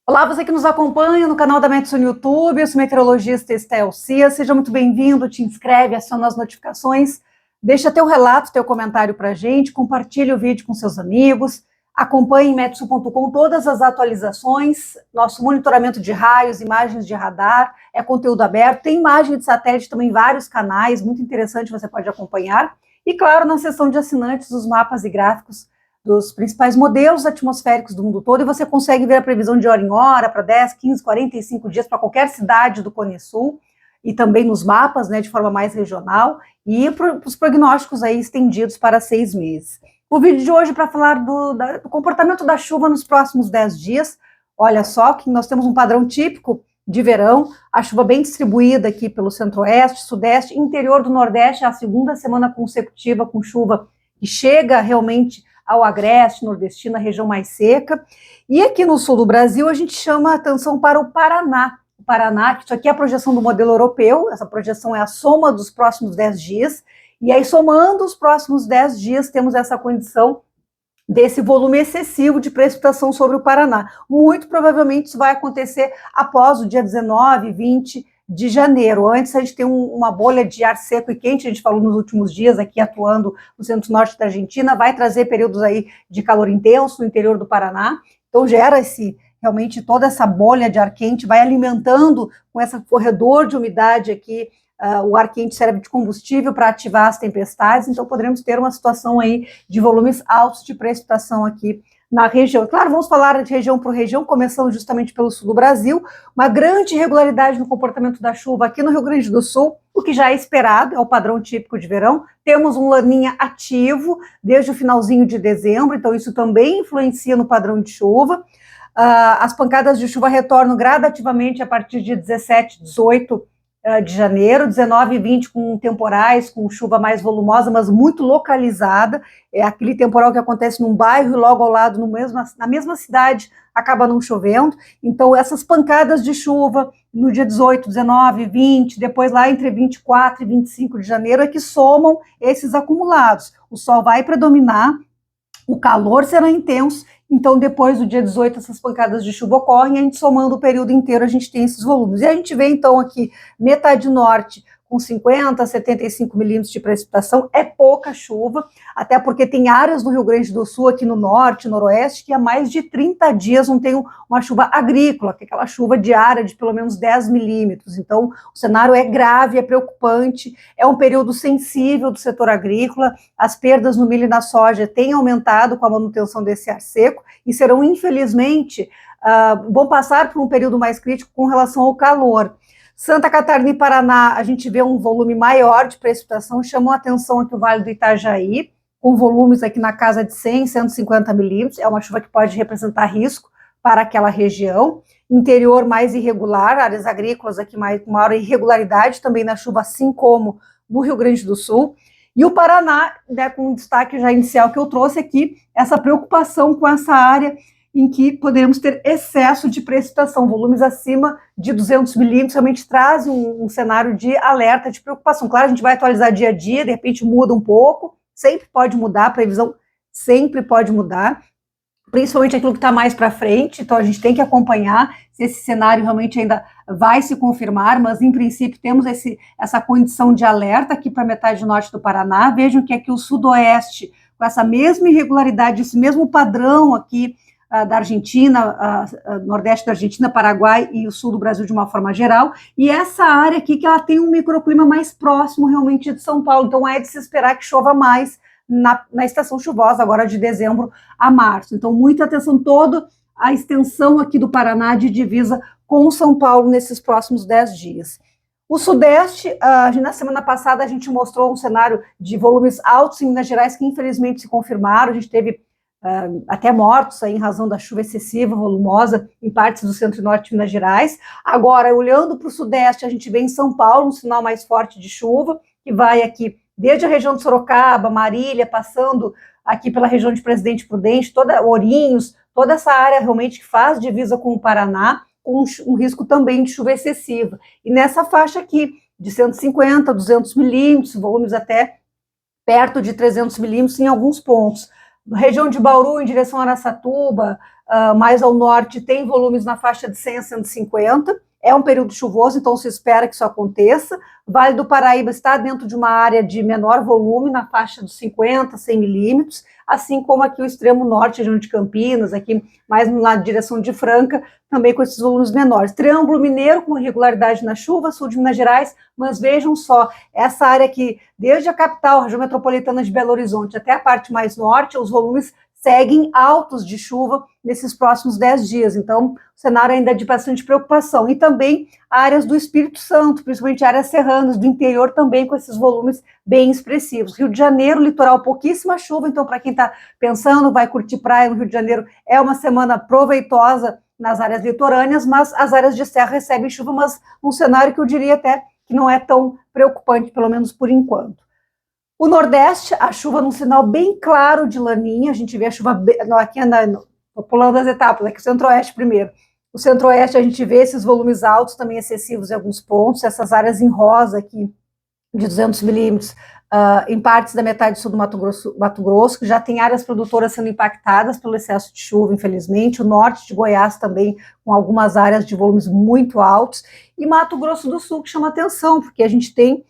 Olá, você que nos acompanha no canal da Metsu no YouTube, eu sou meteorologista Estel Cia, seja muito bem-vindo, te inscreve, aciona as notificações, deixa teu relato, teu comentário pra gente, compartilha o vídeo com seus amigos, acompanhe em metsu.com todas as atualizações, nosso monitoramento de raios, imagens de radar, é conteúdo aberto, tem imagem de satélite também em vários canais, muito interessante, você pode acompanhar, e claro, na seção de assinantes, os mapas e gráficos dos principais modelos atmosféricos do mundo todo, e você consegue ver a previsão de hora em hora para 10, 15, 45 dias para qualquer cidade do Cone Sul, e também nos mapas, né, de forma mais regional, e os prognósticos aí estendidos para 6 meses. O vídeo de hoje é para falar do comportamento da chuva nos próximos 10 dias. Olha só que nós temos um padrão típico de verão, a chuva bem distribuída aqui pelo centro-oeste, sudeste, interior do nordeste, a segunda semana consecutiva com chuva que chega realmente ao agreste, nordestino, a região mais seca. E aqui no sul do Brasil, a gente chama a atenção para o Paraná. O Paraná, que isso aqui é a projeção do modelo europeu, essa projeção é a soma dos próximos 10 dias, e aí somando os próximos 10 dias, temos essa condição desse volume excessivo de precipitação sobre o Paraná. Muito provavelmente isso vai acontecer após o dia 19, 20 de janeiro. Antes a gente tem uma bolha de ar seco e quente, a gente falou nos últimos dias aqui atuando no centro-norte da Argentina, vai trazer períodos aí de calor intenso no interior do Paraná, então gera realmente toda essa bolha de ar quente, vai alimentando com esse corredor de umidade aqui, o ar quente serve de combustível para ativar as tempestades, então poderemos ter uma situação aí de volumes altos de precipitação aqui na região. Claro, vamos falar de região por região, começando justamente pelo sul do Brasil, uma grande irregularidade no comportamento da chuva aqui no Rio Grande do Sul, o que já é esperado, é o padrão típico de verão. Temos um laninha ativo desde o finalzinho de dezembro, então isso também influencia no padrão de chuva. As pancadas de chuva retornam gradativamente a partir de 17, 18 de janeiro, 19 e 20 com temporais, com chuva mais volumosa, mas muito localizada, é aquele temporal que acontece num bairro e logo ao lado, na mesma cidade, acaba não chovendo, então essas pancadas de chuva no dia 18, 19, 20, depois lá entre 24 e 25 de janeiro é que somam esses acumulados, o sol vai predominar, o calor será intenso, então depois do dia 18 essas pancadas de chuva ocorrem, a gente somando o período inteiro a gente tem esses volumes. E a gente vê então aqui metade norte com 50 a 75 milímetros de precipitação, é pouca chuva, até porque tem áreas do Rio Grande do Sul, aqui no norte, noroeste, que há mais de 30 dias não tem uma chuva agrícola, que é aquela chuva diária de pelo menos 10 milímetros. Então, o cenário é grave, é preocupante, é um período sensível do setor agrícola, as perdas no milho e na soja têm aumentado com a manutenção desse ar seco e serão, infelizmente, vão passar por um período mais crítico com relação ao calor. Santa Catarina e Paraná, a gente vê um volume maior de precipitação, chamou a atenção aqui o Vale do Itajaí, com volumes aqui na casa de 100, 150 milímetros, é uma chuva que pode representar risco para aquela região. Interior mais irregular, áreas agrícolas aqui com maior irregularidade também na chuva, assim como no Rio Grande do Sul. E o Paraná, né, com o destaque já inicial que eu trouxe aqui, essa preocupação com essa área em que poderemos ter excesso de precipitação, volumes acima de 200 milímetros, realmente traz um cenário de alerta, de preocupação. Claro, a gente vai atualizar dia a dia, de repente muda um pouco, sempre pode mudar, a previsão sempre pode mudar, principalmente aquilo que está mais para frente, então a gente tem que acompanhar se esse cenário realmente ainda vai se confirmar, mas em princípio temos essa condição de alerta aqui para a metade norte do Paraná. Vejam que aqui o sudoeste, com essa mesma irregularidade, esse mesmo padrão aqui, da Argentina, nordeste da Argentina, Paraguai e o sul do Brasil de uma forma geral, e essa área aqui que ela tem um microclima mais próximo realmente de São Paulo, então é de se esperar que chova mais na estação chuvosa, agora de dezembro a março. Então muita atenção, toda a extensão aqui do Paraná de divisa com São Paulo nesses próximos 10 dias. O Sudeste, na semana passada a gente mostrou um cenário de volumes altos em Minas Gerais que infelizmente se confirmaram, a gente teve até mortos aí, em razão da chuva excessiva, volumosa, em partes do centro e norte de Minas Gerais. Agora, olhando para o Sudeste, a gente vê em São Paulo um sinal mais forte de chuva, que vai aqui desde a região de Sorocaba, Marília, passando aqui pela região de Presidente Prudente, Ourinhos, toda essa área realmente que faz divisa com o Paraná, com um risco também de chuva excessiva. E nessa faixa aqui, de 150 a 200 milímetros, volumes até perto de 300 milímetros em alguns pontos. Região de Bauru, em direção a Araçatuba, mais ao norte tem volumes na faixa de 100 a 150, é um período chuvoso, então se espera que isso aconteça. Vale do Paraíba está dentro de uma área de menor volume, na faixa dos 50, 100 milímetros, assim como aqui o extremo norte, região de Campinas, aqui mais na direção de Franca, também com esses volumes menores. Triângulo Mineiro com irregularidade na chuva, sul de Minas Gerais, mas vejam só, essa área aqui, desde a capital, região metropolitana de Belo Horizonte, até a parte mais norte, os volumes seguem altos de chuva nesses próximos 10 dias. Então, o cenário ainda é de bastante preocupação. E também áreas do Espírito Santo, principalmente áreas serranas, do interior também com esses volumes bem expressivos. Rio de Janeiro, litoral, pouquíssima chuva, então para quem está pensando, vai curtir praia no Rio de Janeiro, é uma semana proveitosa nas áreas litorâneas, mas as áreas de serra recebem chuva, mas um cenário que eu diria até que não é tão preocupante, pelo menos por enquanto. O Nordeste, a chuva num sinal bem claro de laninha, a gente vê a chuva aqui, estou pulando as etapas, aqui o Centro-Oeste primeiro. O Centro-Oeste a gente vê esses volumes altos, também excessivos em alguns pontos, essas áreas em rosa aqui, de 200 milímetros, em partes da metade sul do Mato Grosso, que já tem áreas produtoras sendo impactadas pelo excesso de chuva, infelizmente. O norte de Goiás também, com algumas áreas de volumes muito altos. E Mato Grosso do Sul, que chama atenção, porque a gente tem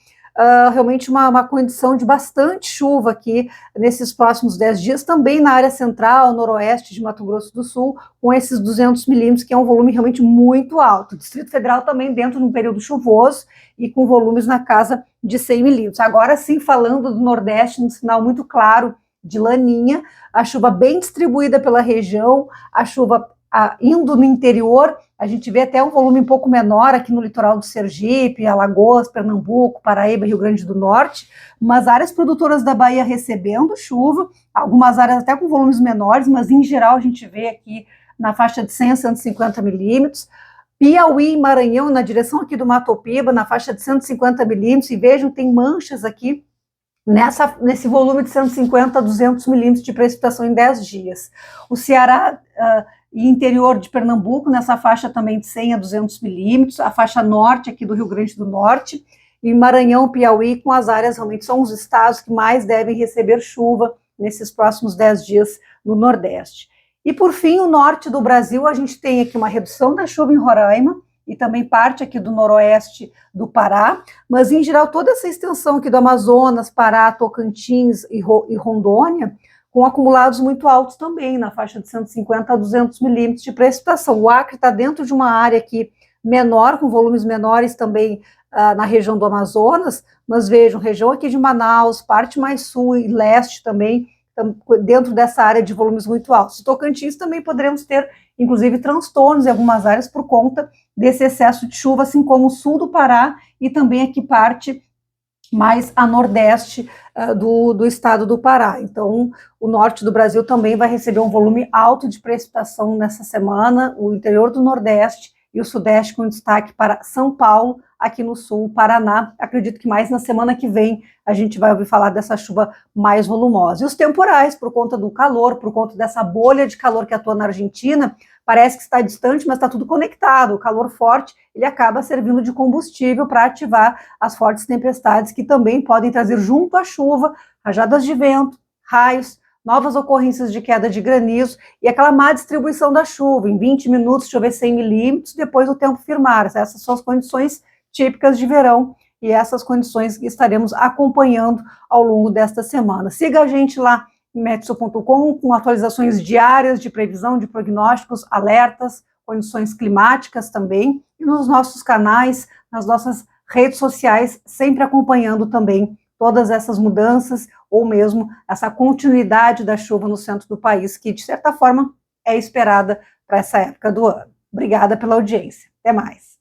realmente uma condição de bastante chuva aqui nesses próximos 10 dias, também na área central, noroeste de Mato Grosso do Sul, com esses 200 milímetros, que é um volume realmente muito alto. O Distrito Federal também dentro de um período chuvoso e com volumes na casa de 100 milímetros. Agora sim, falando do Nordeste, um sinal muito claro de laninha, a chuva bem distribuída pela região, a chuva indo no interior, a gente vê até um volume um pouco menor aqui no litoral do Sergipe, Alagoas, Pernambuco, Paraíba, Rio Grande do Norte, mas áreas produtoras da Bahia recebendo chuva, algumas áreas até com volumes menores, mas em geral a gente vê aqui na faixa de 100 a 150 milímetros, Piauí e Maranhão na direção aqui do Mato Piba, na faixa de 150 milímetros, e vejam, tem manchas aqui nesse volume de 150 a 200 milímetros de precipitação em 10 dias. O Ceará e interior de Pernambuco, nessa faixa também de 100 a 200 milímetros, a faixa norte aqui do Rio Grande do Norte, e Maranhão, Piauí, com as áreas, realmente são os estados que mais devem receber chuva nesses próximos 10 dias no Nordeste. E por fim, o norte do Brasil, a gente tem aqui uma redução da chuva em Roraima, e também parte aqui do noroeste do Pará, mas em geral toda essa extensão aqui do Amazonas, Pará, Tocantins e Rondônia, com acumulados muito altos também, na faixa de 150 a 200 milímetros de precipitação. O Acre está dentro de uma área aqui menor, com volumes menores também na região do Amazonas, mas vejam, região aqui de Manaus, parte mais sul e leste também, dentro dessa área de volumes muito altos. Tocantins também poderemos ter, inclusive, transtornos em algumas áreas por conta desse excesso de chuva, assim como o sul do Pará e também aqui parte mais a nordeste do estado do Pará. Então, o norte do Brasil também vai receber um volume alto de precipitação nessa semana, o interior do Nordeste e o Sudeste com destaque para São Paulo, aqui no sul, Paraná. Acredito que mais na semana que vem a gente vai ouvir falar dessa chuva mais volumosa. E os temporais, por conta do calor, por conta dessa bolha de calor que atua na Argentina, parece que está distante, mas está tudo conectado. O calor forte, ele acaba servindo de combustível para ativar as fortes tempestades que também podem trazer junto à chuva rajadas de vento, raios, novas ocorrências de queda de granizo e aquela má distribuição da chuva. Em 20 minutos chover 100 milímetros, depois o tempo firmar. Essas são as condições típicas de verão e essas condições estaremos acompanhando ao longo desta semana. Siga a gente lá em meteo.com com atualizações diárias de previsão, de prognósticos, alertas, condições climáticas também, e nos nossos canais, nas nossas redes sociais, sempre acompanhando também todas essas mudanças, ou mesmo essa continuidade da chuva no centro do país, que de certa forma é esperada para essa época do ano. Obrigada pela audiência. Até mais.